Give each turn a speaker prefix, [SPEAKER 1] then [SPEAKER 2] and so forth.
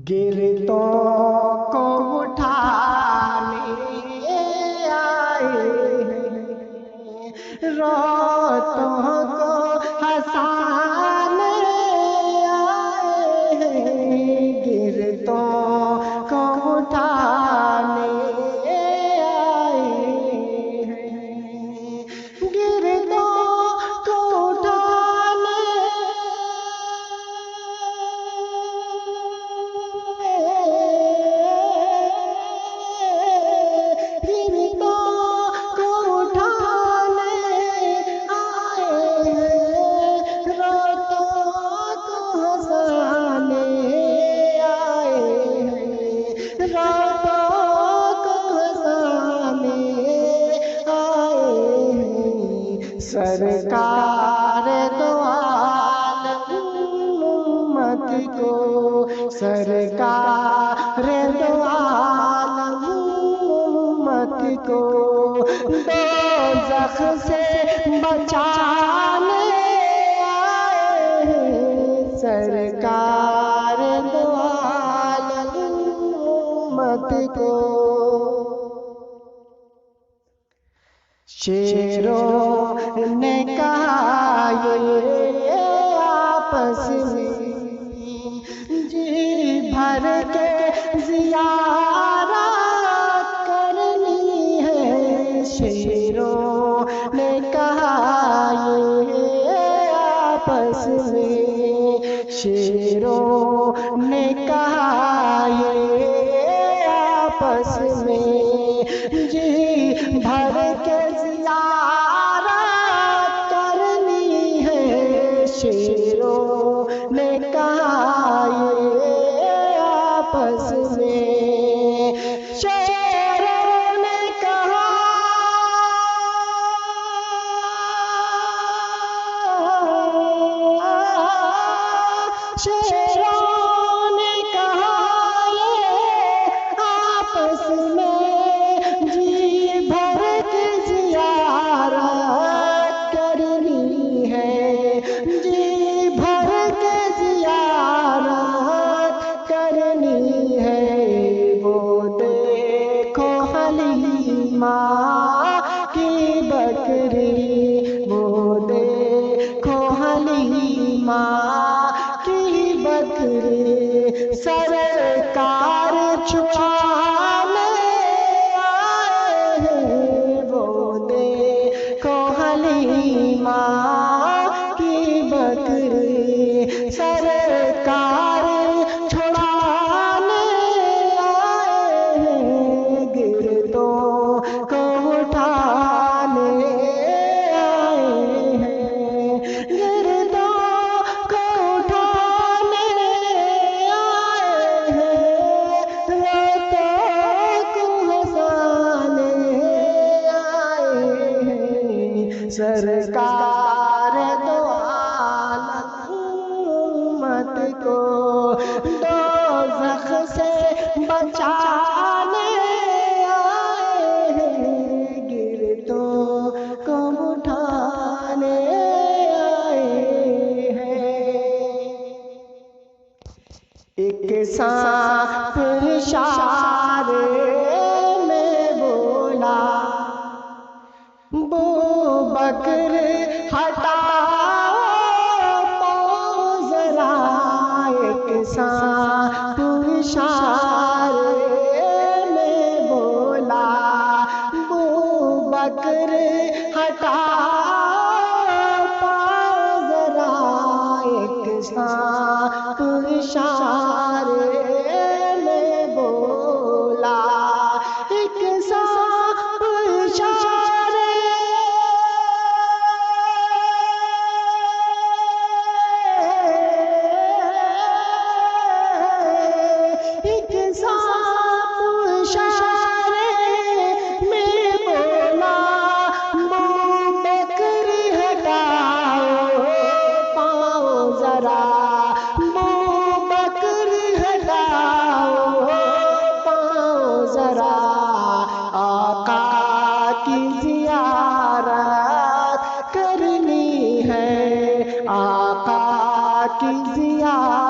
[SPEAKER 1] گرتوں کو اٹھانے آئے ہیں، روتوں کو ہنسانے آئے ہیں، گرتوں کو اٹھانے آئے ہیں، گرتوں کو اٹھانے سرکار دو عالم امت کو، سرکار دو عالم امت کو دوزخ سے بچانے آئے ہیں، سرکار دو عالم امت کو۔ شیروں نے کہا یہ آپس میں جی بھر کے زیارت کرنی ہے، شیروں نے کہا یہ آپس میں، شیروں نے کہا یہ آپس میں جی بھر کے شیروں نے کہا یہ آپس میں، شیروں نے کہا شیروں نے کہا یہ آپس میں جی بھر کے زیارت کرنی ہے، جی بھر کے زیارت کرنی ہے، وہ دیکھو حلیمہ کی بکری، وہ دیکھو حلیمہ کی بکری، سرکار چھپانے آئے ہیں، وہ دیکھو حلیمہ کی بکری، سرکار چھڑانے آئے ہیں، گرتوں کو اٹھانے آئے ہیں، گرتوں کو اٹھانے آئے ہیں، روتوں کو ہنسانے آئے ہیں، سرکار دو عالم امت کو دوزخ سے بچانے آئے ہیں، گرتوں کو اٹھانے آئے ہیں۔ ایک سانپ اشارے میں بولا بکر ہٹاؤ پاؤں ذرا، ایک سانپ اشارے میں بولا بکر ہٹاؤ پاؤں ذرا، ایک سانپ اشارے میں بولا، ایک سانپ اشارے میں بولا بکر ہٹاؤ پاؤں ذرا، بکر ہٹاؤ پاؤں ذرا، آقا کی زیارت کرنی ہے، آقا کی زیارت